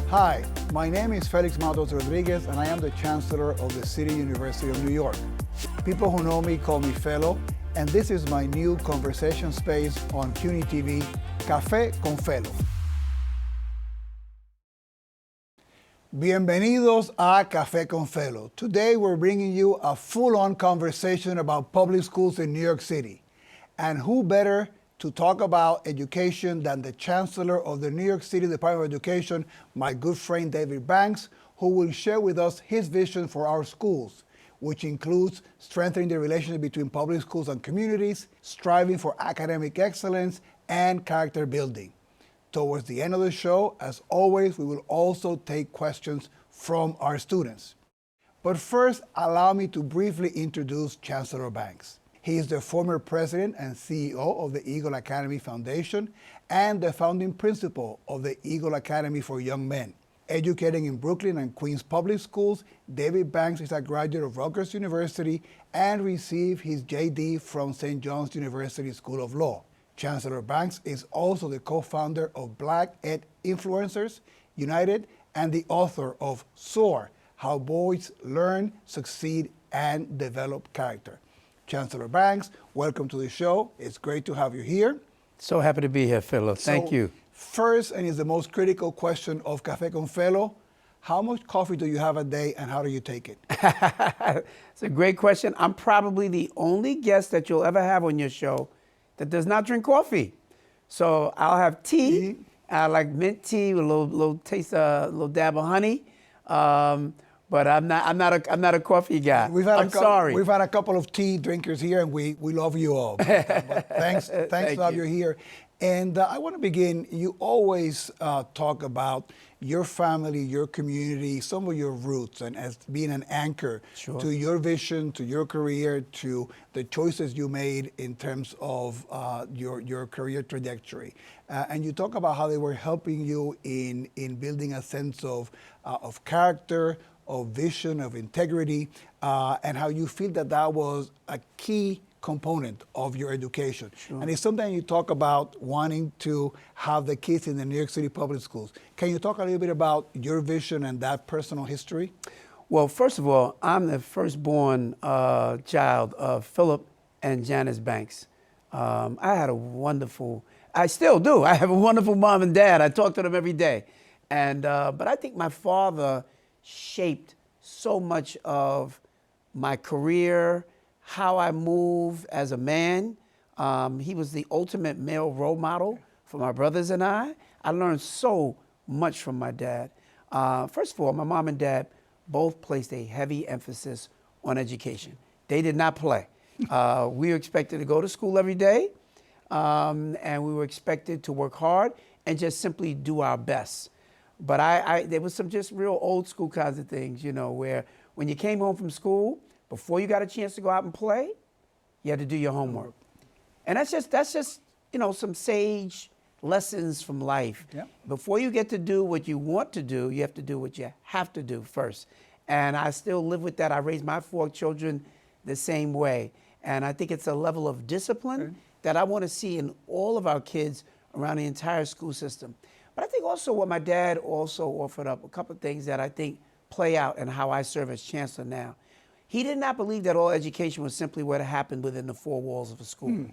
Hi, my name is Felix Matos Rodriguez and I am the Chancellor of the City University of New York. People who know me call me Felo, and this is my new conversation space on CUNY TV, Café con Felo. Bienvenidos a Café con Felo. Today we're bringing you a full-on conversation about public schools in New York City. And who better to talk about education than the Chancellor of the New York City Department of Education, my good friend David Banks, who will share with us his vision for our schools, which includes strengthening the relationship between public schools and communities, striving for academic excellence, and character building. Towards the end of the show, as always, we will also take questions from our students. But first, allow me to briefly introduce Chancellor Banks. He is the former president and CEO of the Eagle Academy Foundation and the founding principal of the Eagle Academy for Young Men. Educating in Brooklyn and Queens public schools, David Banks is a graduate of Rutgers University and received his JD from St. John's University School of Law. Chancellor Banks is also the co-founder of Black Ed Influencers United and the author of SOAR, How Boys Learn, Succeed, and Develop Character. Chancellor Banks, welcome to the show. It's great to have you here. So happy to be here, Felo. Thank you. First, and is the most critical question of Café con Felo, how much coffee do you have a day and how do you take it? It's a great question. I'm probably the only guest that you'll ever have on your show that does not drink coffee. So I'll have tea. I like mint tea with a little taste, a little dab of honey. But I'm not a coffee guy. I'm sorry. We've had a couple of tea drinkers here, and we love you all. But thanks to have you here. And I want to begin. You always talk about your family, your community, some of your roots, and as being an anchor to your vision, to your career, to the choices you made in terms of your career trajectory. And you talk about how they were helping you in building a sense of character, of vision, of integrity, and how you feel that was a key component of your education. And it's something you talk about wanting to have the kids in the New York City public schools. Can you talk a little bit about your vision and that personal history? Well, first of all, I'm the firstborn child of Philip and Janice Banks. I had a wonderful, I still do. I have a wonderful mom and dad. I talk to them every day. And but I think my father shaped so much of my career, how I move as a man. He was the ultimate male role model for my brothers and I. I learned so much from my dad. First of all, my mom and dad both placed a heavy emphasis on education. They did not play. We were expected to go to school every day, and we were expected to work hard and just simply do our best. But there was some just real old school kinds of things, you know, where when you came home from school, before you got a chance to go out and play, you had to do your homework. And that's just, you know, some sage lessons from life. Yep. Before you get to do what you want to do, you have to do what you have to do first. And I still live with that. I raised my 4 children the same way. And I think it's a level of discipline that I want to see in all of our kids around the entire school system. But I think also what my dad also offered up, a couple of things that I think play out in how I serve as chancellor now. He did not believe that all education was simply what happened within the 4 walls of a school.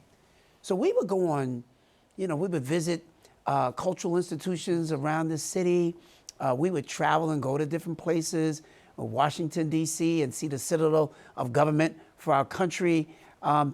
So we would go on, you know, we would visit cultural institutions around the city. We would travel and go to different places, Washington, D.C., and see the citadel of government for our country.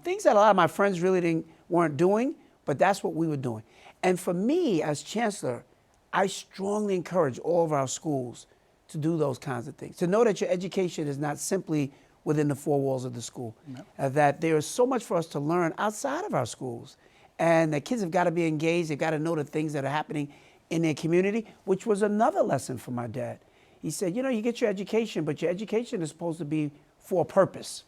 Things that a lot of my friends really weren't doing, but that's what we were doing. And for me as chancellor, I strongly encourage all of our schools to do those kinds of things, to know that your education is not simply within the 4 walls of the school, that there is so much for us to learn outside of our schools, and that kids have got to be engaged, they've got to know the things that are happening in their community, which was another lesson from my dad. He said, you know, you get your education, but your education is supposed to be for a purpose.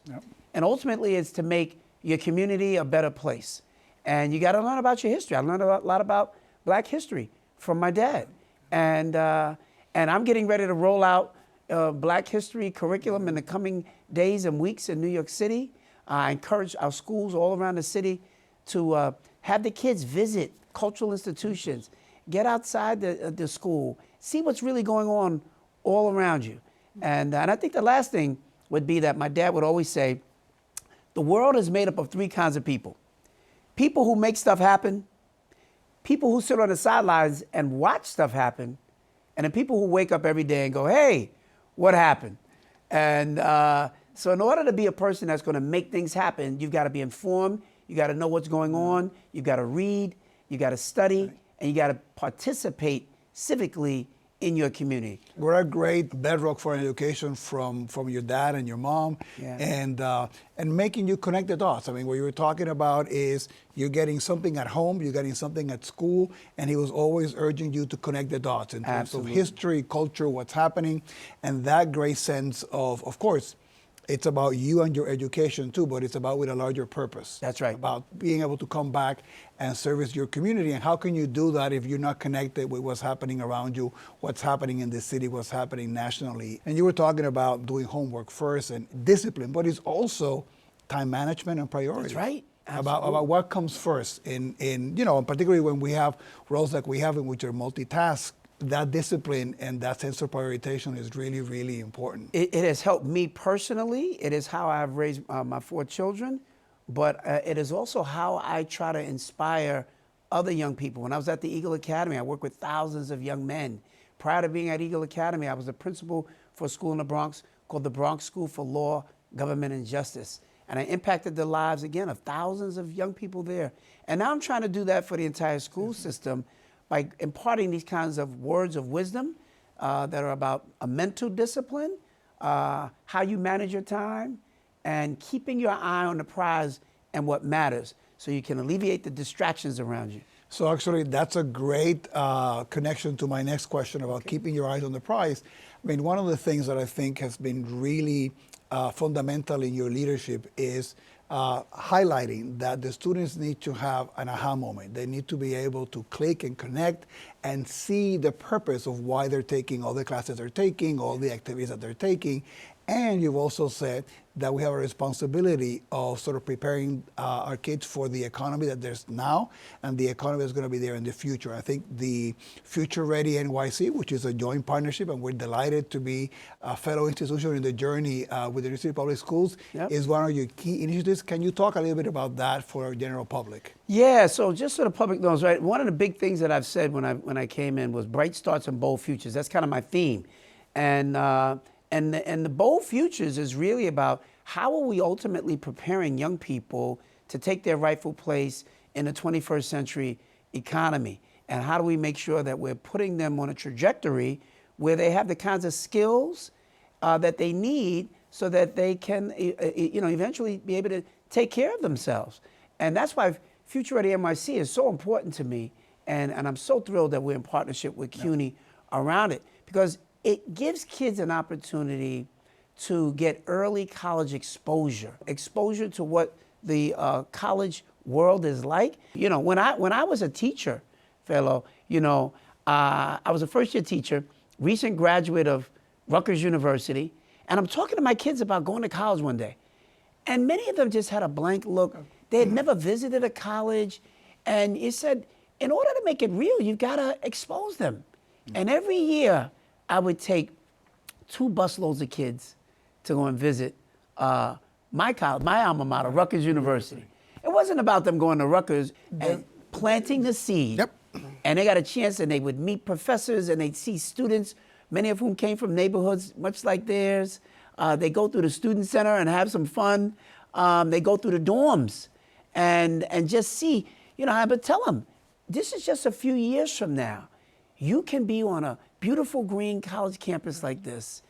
And ultimately it's to make your community a better place. And you got to learn about your history. I learned a lot about Black history from my dad. And I'm getting ready to roll out Black history curriculum in the coming days and weeks in New York City. I encourage our schools all around the city to have the kids visit cultural institutions, get outside the school see what's really going on all around you. And I think the last thing would be that my dad would always say, the world is made up of three kinds of people. People who make stuff happen, people who sit on the sidelines and watch stuff happen, and then people who wake up every day and go, hey, what happened? And so in order to be a person that's going to make things happen, you've got to be informed, you got to know what's going on, you've got to read, you got to study, and you got to participate civically in your community. What a great bedrock for education from your dad and your mom, Yeah. and making you connect the dots. I mean, what you were talking about is you're getting something at home, you're getting something at school, and he was always urging you to connect the dots in terms Absolutely. of history, culture, what's happening, and that great sense of course, it's about you and your education too, but it's about with a larger purpose. That's right. About being able to come back and service your community. And how can you do that if you're not connected with what's happening around you, what's happening in the city, what's happening nationally? And you were talking about doing homework first and discipline, but it's also time management and priorities. That's right. About what comes first in and particularly when we have roles like we have in which are multitask, that discipline and that sense of prioritization is really, really important. It has helped me personally. It is how I've raised my 4 children, but it is also how I try to inspire other young people. When I was at the Eagle Academy, I worked with thousands of young men. Prior to being at Eagle Academy, I was the principal for a school in the Bronx called the Bronx School for Law, Government, and Justice. And I impacted the lives, again, of thousands of young people there. And now I'm trying to do that for the entire school system by imparting these kinds of words of wisdom that are about a mental discipline, how you manage your time, and keeping your eye on the prize and what matters so you can alleviate the distractions around you. So actually, that's a great connection to my next question about keeping your eyes on the prize. I mean, one of the things that I think has been really fundamental in your leadership is highlighting that the students need to have an aha moment. They need to be able to click and connect and see the purpose of why they're taking all the classes they're taking, all the activities that they're taking. And you've also said that we have a responsibility of sort of preparing our kids for the economy that there's now and the economy that's going to be there in the future. I think the Future Ready NYC, which is a joint partnership, and we're delighted to be a fellow institution in the journey with the New City Public Schools, Yep. is one of your key initiatives. Can you talk a little bit about that for our general public? Yeah, so just so the public knows, right, one of the big things that I've said when I came in was bright starts and bold futures. That's kind of my theme. And the bold futures is really about how are we ultimately preparing young people to take their rightful place in the 21st century economy? And how do we make sure that we're putting them on a trajectory where they have the kinds of skills that they need so that they can eventually be able to take care of themselves? And that's why Future Ready NYC is so important to me. And I'm so thrilled that we're in partnership with CUNY around it, because it gives kids an opportunity to get early college exposure to what the college world is like. You know, when I was a teacher, fellow, I was a first-year teacher, recent graduate of Rutgers University, and I'm talking to my kids about going to college one day. And many of them just had a blank look. They had never visited a college. And it said, in order to make it real, you've got to expose them. And every year, I would take 2 busloads of kids to go and visit my college, my alma mater, Rutgers University. It wasn't about them going to Rutgers and planting the seed. Yep. And they got a chance, and they would meet professors, and they'd see students, many of whom came from neighborhoods much like theirs. They go through the student center and have some fun. They go through the dorms and just see, I would tell them, this is just a few years from now. You can be on a beautiful green college campus like this.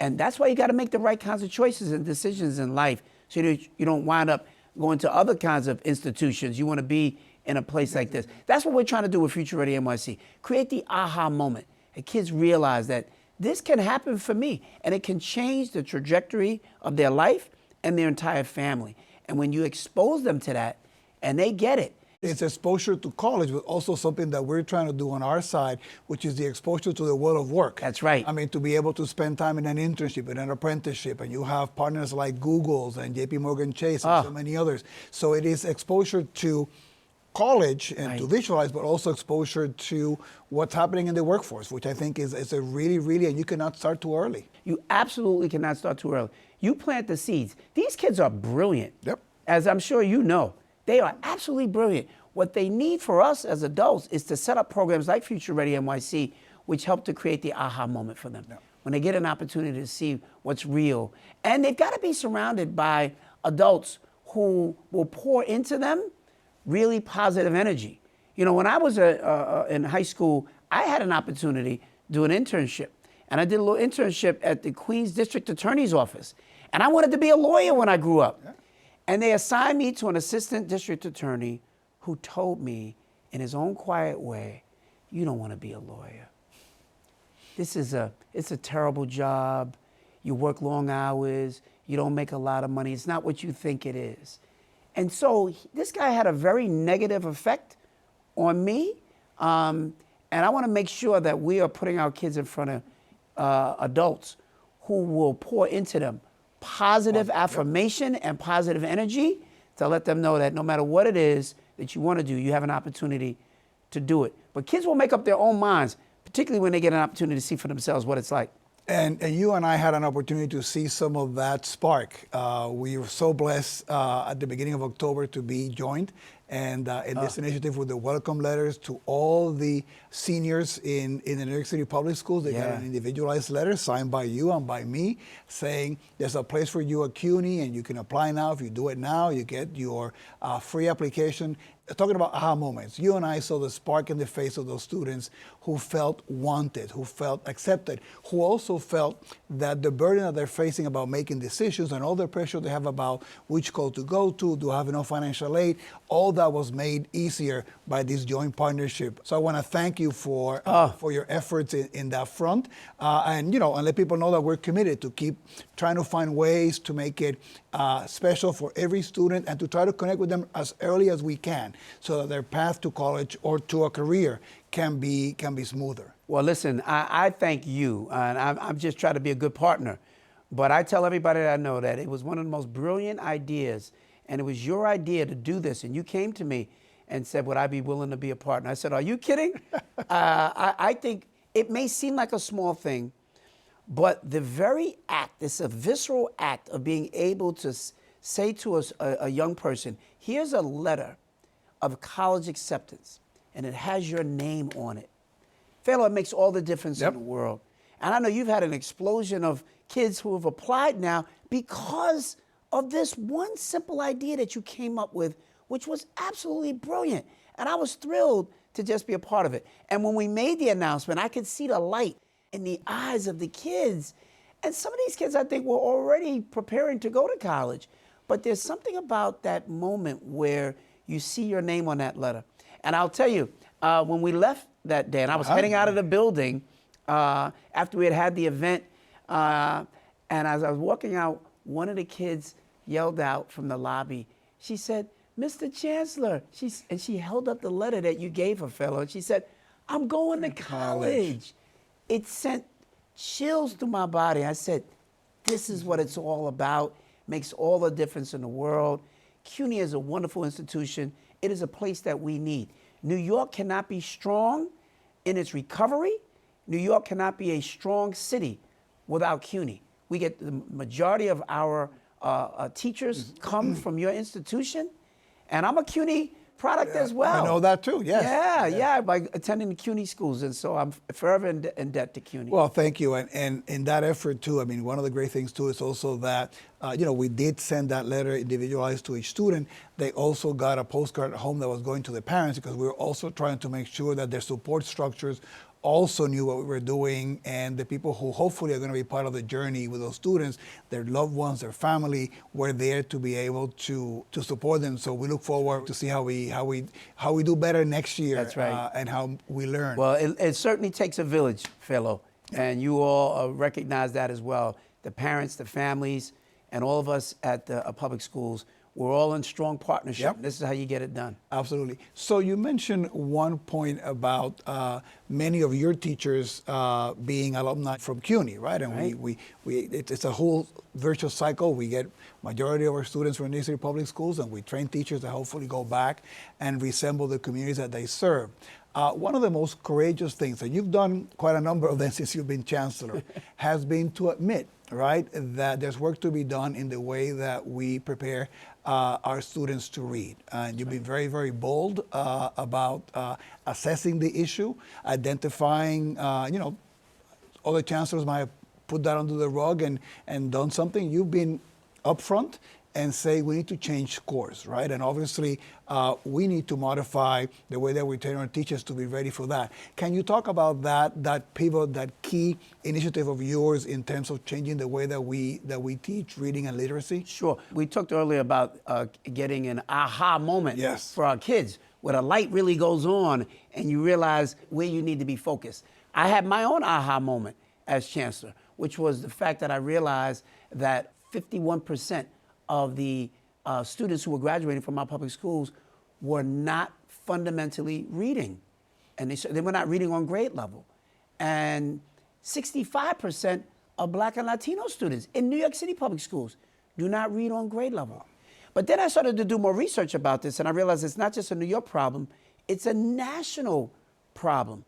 And that's why you got to make the right kinds of choices and decisions in life so that you don't wind up going to other kinds of institutions. You want to be in a place like this. That's what we're trying to do with Future Ready NYC. Create the aha moment. And kids realize that this can happen for me, and it can change the trajectory of their life and their entire family. And when you expose them to that, and they get it, it's exposure to college, but also something that we're trying to do on our side, which is the exposure to the world of work. That's right. I mean, to be able to spend time in an internship, in an apprenticeship, and you have partners like Google's and JP Morgan Chase and so many others. So it is exposure to college and Right. to visualize, but also exposure to what's happening in the workforce, which I think is a really, really, and you cannot start too early. You absolutely cannot start too early. You plant the seeds. These kids are brilliant. Yep. As I'm sure you know, they are absolutely brilliant. What they need for us as adults is to set up programs like Future Ready NYC, which help to create the aha moment for them. Yep. When they get an opportunity to see what's real. And they've got to be surrounded by adults who will pour into them really positive energy. You know, when I was in high school, I had an opportunity to do an internship. And I did a little internship at the Queens District Attorney's Office. And I wanted to be a lawyer when I grew up. Yeah. And they assigned me to an assistant district attorney who told me in his own quiet way, you don't want to be a lawyer. It's a terrible job. You work long hours. You don't make a lot of money. It's not what you think it is. And so this guy had a very negative effect on me. And I want to make sure that we are putting our kids in front of adults who will pour into them positive affirmation and positive energy to let them know that no matter what it is that you want to do, you have an opportunity to do it. But kids will make up their own minds, particularly when they get an opportunity to see for themselves what it's like. And you and I had an opportunity to see some of that spark. We were so blessed at the beginning of October to be joined and in this initiative with the welcome letters to all the seniors in the New York City public schools. They got an individualized letter signed by you and by me saying there's a place for you at CUNY and you can apply now. If you do it now, you get your free application. Talking about aha moments, you and I saw the spark in the face of those students who felt wanted, who felt accepted, who also felt that the burden that they're facing about making decisions and all the pressure they have about which school to go to, do I have enough financial aid, all that was made easier by this joint partnership. So I want to thank you for your efforts in that front, and let people know that we're committed to keep trying to find ways to make it special for every student and to try to connect with them as early as we can, so that their path to college or to a career can be smoother. Well, listen, I thank you, and I'm just trying to be a good partner. But I tell everybody that I know that it was one of the most brilliant ideas, and it was your idea to do this. And you came to me and said, would I be willing to be a partner? I said, are you kidding? I think it may seem like a small thing, but the very act, it's a visceral act of being able to say to a young person, here's a letter of college acceptance, and it has your name on it. Philo, it makes all the difference in the world. And I know you've had an explosion of kids who have applied now because of this one simple idea that you came up with, which was absolutely brilliant. And I was thrilled to just be a part of it. And when we made the announcement, I could see the light in the eyes of the kids. And some of these kids, I think, were already preparing to go to college. But there's something about that moment where you see your name on that letter. And I'll tell you, when we left that day, and I was heading out of the building after we had the event, and as I was walking out, one of the kids yelled out from the lobby. She said, Mr. Chancellor, and she held up the letter that you gave her, fellow, and she said, I'm going to college. It sent chills through my body. I said, this is what it's all about. Makes all the difference in the world. CUNY is a wonderful institution. It is a place that we need. New York cannot be strong in its recovery. New York cannot be a strong city without CUNY. We get the majority of our teachers come from your institution, and I'm a CUNY product as well. I know that too, yes. Yeah, by attending the CUNY schools, and so I'm forever in debt to CUNY. Well, thank you, and in that effort too, I mean, one of the great things too is also that, we did send that letter individualized to each student. They also got a postcard at home that was going to the parents, because we were also trying to make sure that their support structures also knew what we were doing, and the people who hopefully are going to be part of the journey with those students, their loved ones, their family, were there to be able to support them. So we look forward to see how we do better next year. That's right. And how we learn. Well, it certainly takes a village, Philo, and you all recognize that as well. The parents, the families, and all of us at the public schools, we're all in strong partnership. Yep. This is how you get it done. Absolutely. So you mentioned one point about many of your teachers being alumni from CUNY, right? And Right. it's a whole virtuous cycle. We get majority of our students from New York City public schools, and we train teachers that hopefully go back and resemble the communities that they serve. One of the most courageous things, and you've done quite a number of them since you've been chancellor, has been to admit, right, that there's work to be done in the way that we prepare our students to read. And you've been very, very bold about assessing the issue, identifying, other chancellors might have put that under the rug and done something. You've been upfront and say we need to change course, right? And obviously, we need to modify the way that we train our teachers to be ready for that. Can you talk about that pivot, that key initiative of yours in terms of changing the way that we teach reading and literacy? Sure. We talked earlier about getting an aha moment Yes. for our kids, where the light really goes on and you realize where you need to be focused. I had my own aha moment as chancellor, which was the fact that I realized that 51% of the students who were graduating from our public schools were not fundamentally reading. And they were not reading on grade level. And 65% of Black and Latino students in New York City public schools do not read on grade level. But then I started to do more research about this, and I realized it's not just a New York problem, it's a national problem.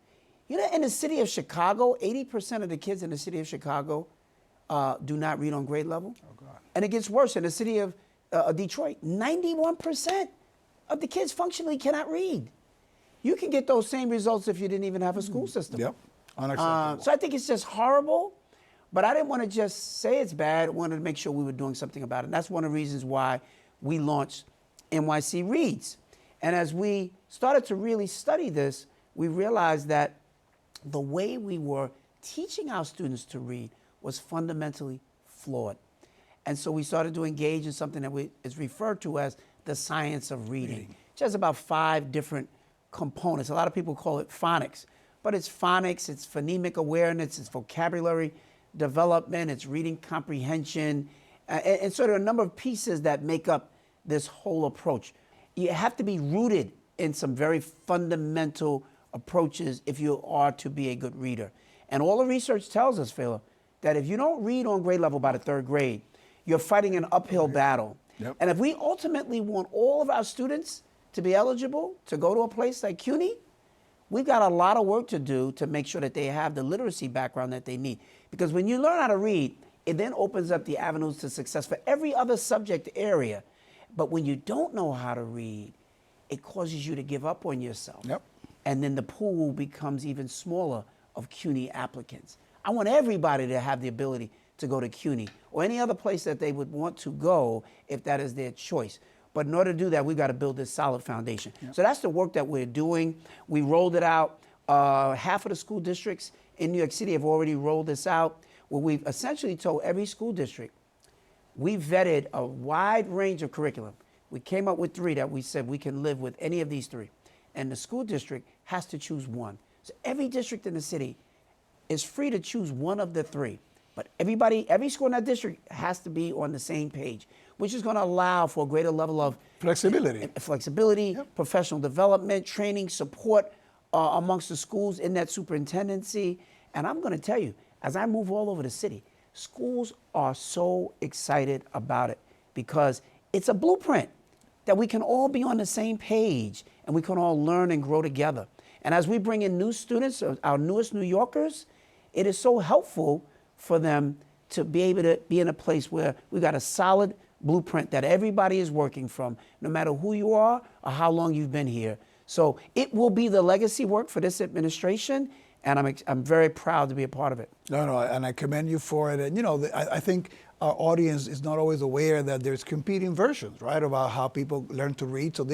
You know, in the city of Chicago, 80% of the kids in the city of Chicago do not read on grade level. Oh, God. And it gets worse. In the city of Detroit, 91% of the kids functionally cannot read. You can get those same results if you didn't even have a school system. Yep, unacceptable. So I think it's just horrible, but I didn't want to just say it's bad. I wanted to make sure we were doing something about it. And that's one of the reasons why we launched NYC Reads. And as we started to really study this, we realized that the way we were teaching our students to read was fundamentally flawed. And so we started to engage in something that is referred to as the science of reading, which has about 5 different components. A lot of people call it phonics, but it's phonics, it's phonemic awareness, it's vocabulary development, it's reading comprehension, and so there are a number of pieces that make up this whole approach. You have to be rooted in some very fundamental approaches if you are to be a good reader. And all the research tells us, Philip, that if you don't read on grade level by the 3rd grade, you're fighting an uphill battle. Yep. And if we ultimately want all of our students to be eligible to go to a place like CUNY, we've got a lot of work to do to make sure that they have the literacy background that they need. Because when you learn how to read, it then opens up the avenues to success for every other subject area. But when you don't know how to read, it causes you to give up on yourself. Yep. And then the pool becomes even smaller of CUNY applicants. I want everybody to have the ability to go to CUNY or any other place that they would want to go if that is their choice. But in order to do that, we've got to build this solid foundation. Yep. So that's the work that we're doing. We rolled it out. Half of the school districts in New York City have already rolled this out, where we've essentially told every school district, we vetted a wide range of curriculum. We came up with 3 that we said we can live with any of these 3. And the school district has to choose one. So every district in the city is free to choose one of the 3. But every school in that district has to be on the same page, which is going to allow for a greater level of flexibility, yep. Professional development, training, support amongst the schools in that superintendency. And I'm going to tell you, as I move all over the city, schools are so excited about it because it's a blueprint that we can all be on the same page and we can all learn and grow together. And as we bring in new students, our newest New Yorkers, it is so helpful for them to be able to be in a place where we've got a solid blueprint that everybody is working from, no matter who you are or how long you've been here. So it will be the legacy work for this administration, and I'm very proud to be a part of it. No, and I commend you for it. And I think our audience is not always aware that there's competing versions, right, about how people learn to read. So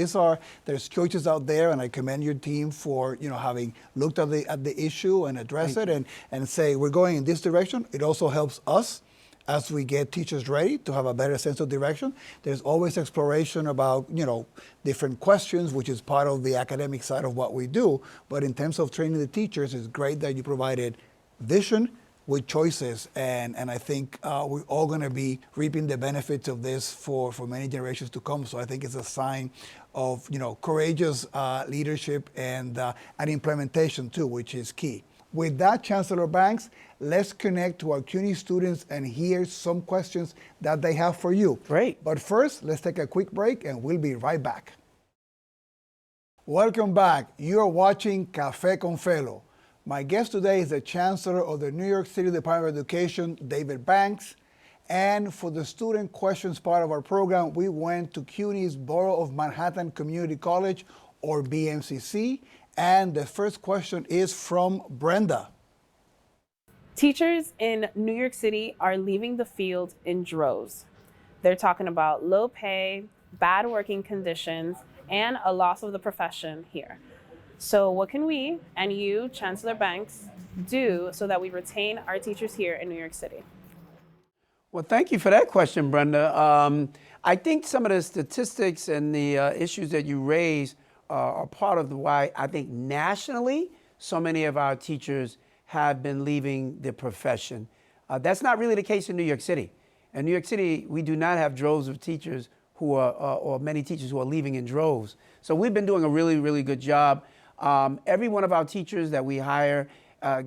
there's choices out there, and I commend your team for having looked at the issue and address it and say we're going in this direction. It also helps us as we get teachers ready to have a better sense of direction. There's always exploration about different questions, which is part of the academic side of what we do. But in terms of training the teachers, it's great that you provided vision with choices, and I think we're all going to be reaping the benefits of this for many generations to come. So I think it's a sign of courageous leadership and implementation too, which is key. With that, Chancellor Banks, let's connect to our CUNY students and hear some questions that they have for you. Great. But first, let's take a quick break and we'll be right back. Welcome back. You're watching Café con Felo. My guest today is the Chancellor of the New York City Department of Education, David Banks. And for the student questions part of our program, we went to CUNY's Borough of Manhattan Community College, or BMCC. And the first question is from Brenda. Teachers in New York City are leaving the field in droves. They're talking about low pay, bad working conditions, and a loss of the profession here. So what can we and you, Chancellor Banks, do so that we retain our teachers here in New York City? Well, thank you for that question, Brenda. I think some of the statistics and the issues that you raise are part of why I think nationally so many of our teachers have been leaving the profession. That's not really the case in New York City. In New York City, we do not have droves of teachers who are, or many teachers who are leaving in droves. So we've been doing a really, really good job. Every one of our teachers that we hire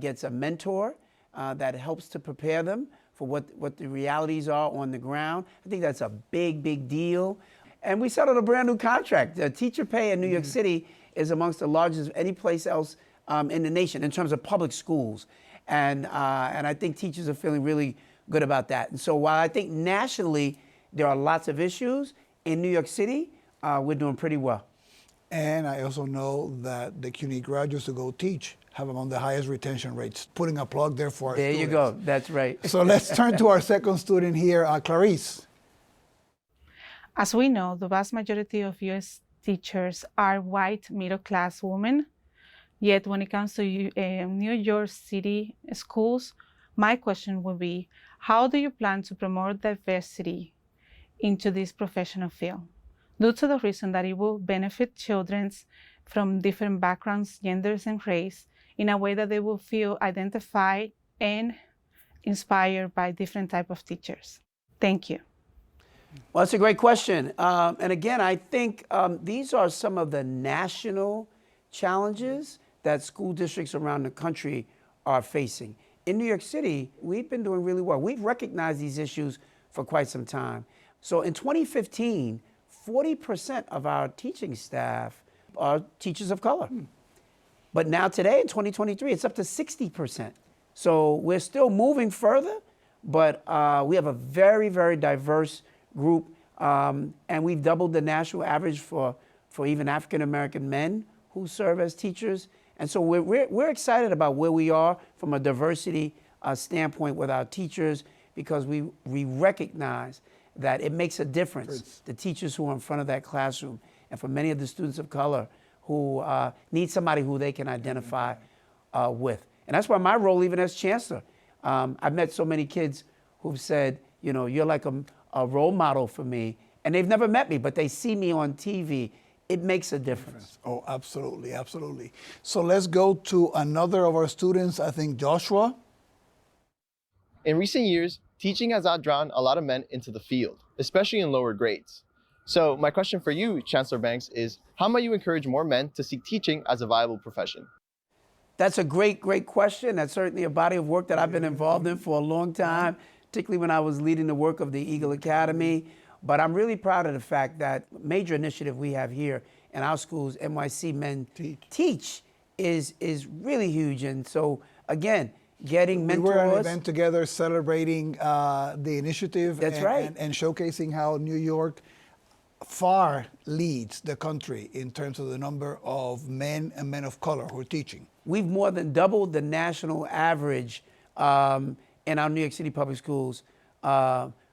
gets a mentor that helps to prepare them for what the realities are on the ground. I think that's a big, big deal. And we settled a brand new contract. The teacher pay in New York City is amongst the largest of any place else in the nation in terms of public schools. And I think teachers are feeling really good about that. And so while I think nationally there are lots of issues, in New York City, we're doing pretty well. And I also know that the CUNY graduates who go teach have among the highest retention rates. Putting a plug there for our There students. you go. That's right. So let's turn to our second student here, Clarice. As we know, the vast majority of U.S. teachers are white middle-class women. Yet when it comes to New York City schools, my question would be, how do you plan to promote diversity into this professional field? Due to the reason that it will benefit children from different backgrounds, genders, and race in a way that they will feel identified and inspired by different type of teachers. Thank you. Well, that's a great question. And again, I think these are some of the national challenges that school districts around the country are facing. In New York City, we've been doing really well. We've recognized these issues for quite some time. So in 2015, 40% of our teaching staff are teachers of color. But now today, in 2023, it's up to 60%. So we're still moving further, but we have a very, very diverse group. And we've doubled the national average for even African-American men who serve as teachers. And so we're excited about where we are from a diversity standpoint with our teachers, because we recognize that it makes a difference, the teachers who are in front of that classroom, and for many of the students of color who need somebody who they can identify with. And that's why my role, even as chancellor, I've met so many kids who've said, you know, you're like a role model for me, and they've never met me, but they see me on TV. It makes a difference. Oh, absolutely, absolutely. So let's go to another of our students, I think Joshua. In recent years, teaching has outdrawn a lot of men into the field, especially in lower grades. So my question for you, Chancellor Banks, is how might you encourage more men to seek teaching as a viable profession? That's a great, great question. That's certainly a body of work that I've been involved in for a long time, particularly when I was leading the work of the Eagle Academy. But I'm really proud of the fact that major initiative we have here in our schools, NYC Men Teach, is really huge. And so, again, getting mentors. We were at an event together celebrating the initiative. That's right. And showcasing how New York far leads the country in terms of the number of men and men of color who are teaching. We've more than doubled the national average in our New York City public schools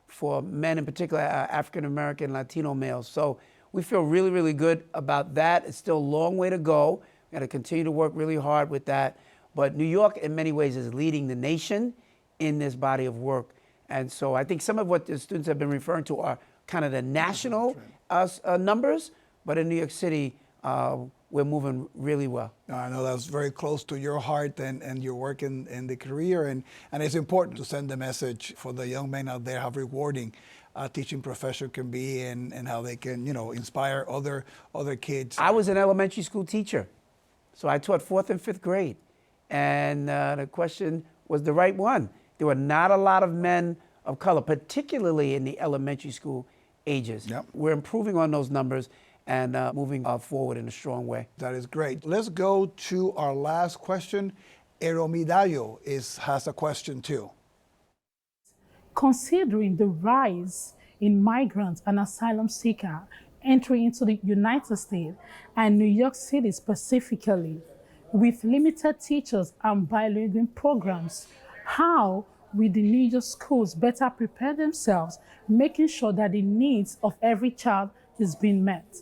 for men, in particular African-American, Latino males. So we feel really, really good about that. It's still a long way to go. We've got to continue to work really hard with that. But New York, in many ways, is leading the nation in this body of work. And so I think some of what the students have been referring to are kind of the national numbers, but in New York City, we're moving really well. I know that's very close to your heart and your work in the career, and it's important to send the message for the young men out there how rewarding a teaching profession can be, and how they can, you know, inspire other kids. I was an elementary school teacher, so I taught 4th and 5th grade. And the question was the right one. There were not a lot of men of color, particularly in the elementary school ages. Yep. We're improving on those numbers and moving forward in a strong way. That is great. Let's go to our last question. Eromidayo has a question too. Considering the rise in migrants and asylum seekers entering into the United States and New York City specifically, with limited teachers and bilingual programs, how will the New York schools better prepare themselves, making sure that the needs of every child is being met?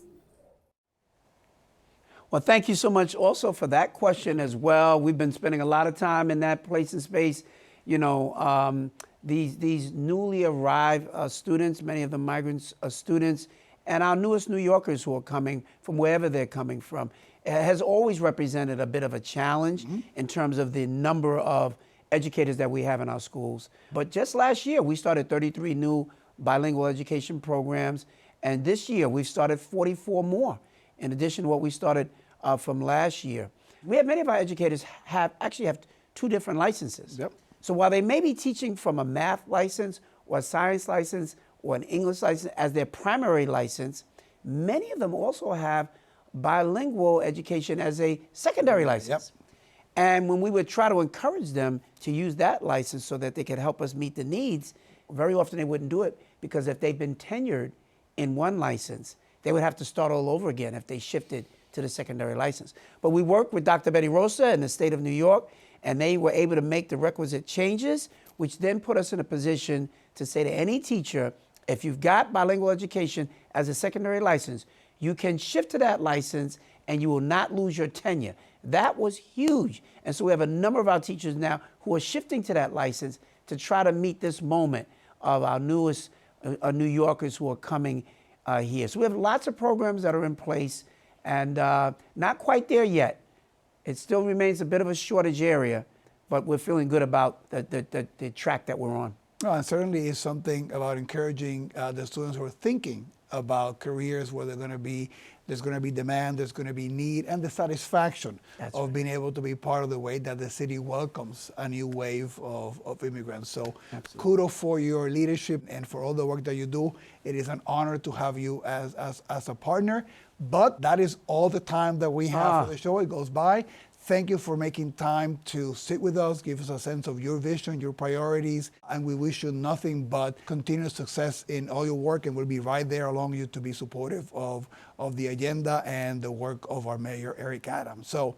Well, thank you so much also for that question as well. We've been spending a lot of time in that place and space. You know, these newly arrived students, many of them migrants students, and our newest New Yorkers who are coming from wherever they're coming from, has always represented a bit of a challenge in terms of the number of educators that we have in our schools. But just last year, we started 33 new bilingual education programs, and this year we've started 44 more, in addition to what we started from last year. We have many of our educators actually have 2 different licenses. Yep. So while they may be teaching from a math license or a science license or an English license as their primary license, many of them also have bilingual education as a secondary license. Yep. And when we would try to encourage them to use that license so that they could help us meet the needs, very often they wouldn't do it because if they've been tenured in one license, they would have to start all over again if they shifted to the secondary license. But we worked with Dr. Betty Rosa in the state of New York, and they were able to make the requisite changes, which then put us in a position to say to any teacher, if you've got bilingual education as a secondary license, you can shift to that license and you will not lose your tenure. That was huge. And so we have a number of our teachers now who are shifting to that license to try to meet this moment of our newest New Yorkers who are coming here. So we have lots of programs that are in place and not quite there yet. It still remains a bit of a shortage area, but we're feeling good about the track that we're on. No, and certainly is something about encouraging the students who are thinking about careers where there's going to be demand, there's going to be need, and the satisfaction of being able to be part of the way that the city welcomes a new wave of immigrants. So kudos for your leadership and for all the work that you do. It is an honor to have you as a partner, but that is all the time that we have for the show. It goes by. Thank you for making time to sit with us, give us a sense of your vision, your priorities, and we wish you nothing but continued success in all your work, and we'll be right there along you to be supportive of the agenda and the work of our Mayor, Eric Adams. So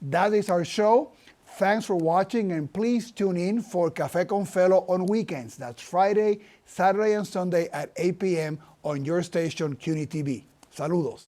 that is our show. Thanks for watching, and please tune in for Café con Felo on weekends. That's Friday, Saturday, and Sunday at 8 p.m. on your station, CUNY TV. Saludos.